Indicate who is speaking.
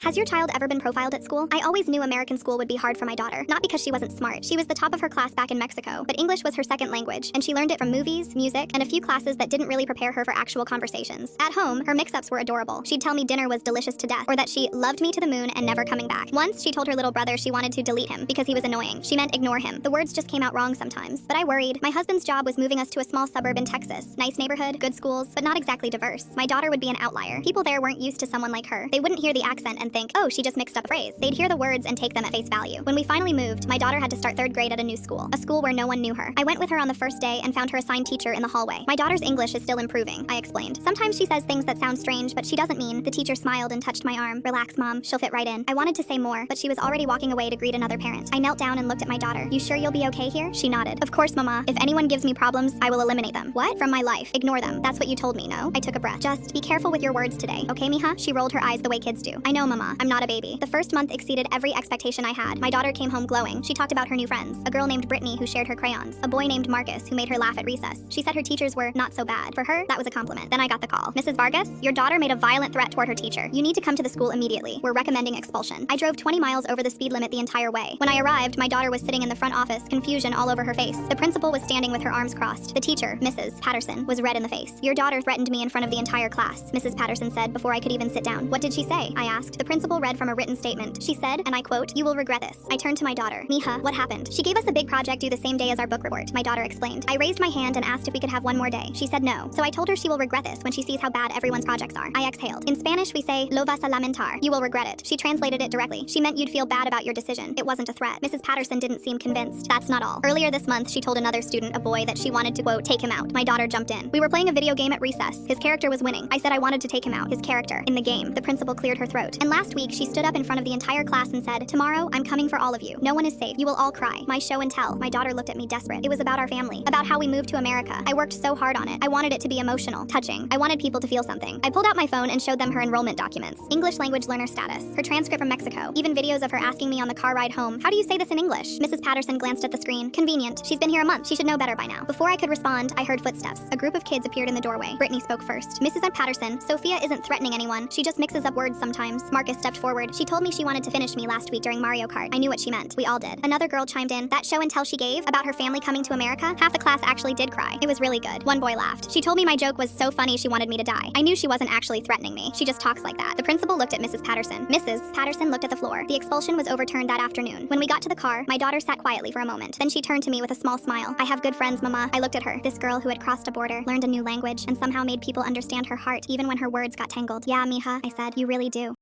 Speaker 1: Has your child ever been profiled at school? I always knew American school would be hard for my daughter, not because she wasn't smart. She was the top of her class back in Mexico, but English was her second language, and she learned it from movies, music, and a few classes that didn't really prepare her for actual conversations. At home, her mix-ups were adorable. She'd tell me dinner was delicious to death, or that she loved me to the moon and never coming back. Once, she told her little brother she wanted to delete him because he was annoying. She meant ignore him. The words just came out wrong sometimes. But I worried. My husband's job was moving us to a small suburb in Texas. Nice neighborhood, good schools, but not exactly diverse. My daughter would be an outlier. People there weren't used to someone like her. They wouldn't hear the accent and think, oh, she just mixed up a phrase. They'd hear the words and take them at face value. When we finally moved, my daughter had to start third grade at a new school, a school where no one knew her. I went with her on the first day and found her assigned teacher in the hallway. My daughter's English is still improving, I explained. Sometimes she says things that sound strange, but she doesn't mean. The teacher smiled and touched my arm. Relax, Mom, she'll fit right in. I wanted to say more, but she was already walking away to greet another parent. I knelt down and looked at my daughter. You sure you'll be okay here? She nodded. Of course, Mama. If anyone gives me problems, I will eliminate them. What? From my life. Ignore them. That's what you told me, no? I took a breath. Just be careful with your words today, okay, Mija? She rolled her eyes the way kids do. I know, Mama. I'm not a baby. The first month exceeded every expectation I had. My daughter came home glowing. She talked about her new friends. A girl named Brittany who shared her crayons. A boy named Marcus who made her laugh at recess. She said her teachers were not so bad. For her, that was a compliment. Then I got the call. Mrs. Vargas, your daughter made a violent threat toward her teacher. You need to come to the school immediately. We're recommending expulsion. I drove 20 miles over the speed limit the entire way. When I arrived, my daughter was sitting in the front office, confusion all over her face. The principal was standing with her arms crossed. The teacher, Mrs. Patterson, was red in the face. Your daughter threatened me in front of the entire class, Mrs. Patterson said before I could even sit down. What did she say? I asked. The principal read from a written statement. She said, and I quote, "You will regret this." I turned to my daughter. Mija, what happened? She gave us a big project due the same day as our book report, my daughter explained. I raised my hand and asked if we could have one more day. She said no. So I told her she will regret this when she sees how bad everyone's projects are. I exhaled. In Spanish, we say, lo vas a lamentar. You will regret it. She translated it directly. She meant you'd feel bad about your decision. It wasn't a threat. Mrs. Patterson didn't seem convinced. That's not all. Earlier this month, she told another student, a boy, that she wanted to, quote, take him out. My daughter jumped in. We were playing a video game at recess. His character was winning. I said I wanted to take him out. His character. In the game, the principal cleared her throat. And last week, she stood up in front of the entire class and said, tomorrow, I'm coming for all of you. No one is safe. You will all cry. My show and tell. My daughter looked at me desperate. It was about our family. About how we moved to America. I worked so hard on it. I wanted it to be emotional, touching. I wanted people to feel something. I pulled out my phone and showed them her enrollment documents. English language learner status. Her transcript from Mexico. Even videos of her asking me on the car ride home, how do you say this in English? Mrs. Patterson glanced at the screen. Convenient. She's been here a month. She should know better by now. Before I could respond, I heard footsteps. A group of kids appeared in the doorway. Brittany spoke first. Mrs. Patterson, Sophia isn't threatening anyone. She just mixes up words sometimes. Marcus stepped forward. She told me she wanted to finish me last week during Mario Kart. I knew what she meant. We all did. Another girl chimed in. That show and tell she gave about her family coming to America, half the class actually did cry. It was really good. One boy laughed. She told me my joke was so funny she wanted me to die. I knew she wasn't actually threatening me. She just talks like that. The principal looked at Mrs. Patterson. Mrs. Patterson looked at the floor. The expulsion was overturned that afternoon. When we got to the car, my daughter sat quietly for a moment. Then she turned to me with a small smile. I have good friends, Mama. I looked at her. This girl who had crossed a border, learned a new language, and somehow made people understand her heart, even when her words got tangled. Yeah, Mija, I said, you really do.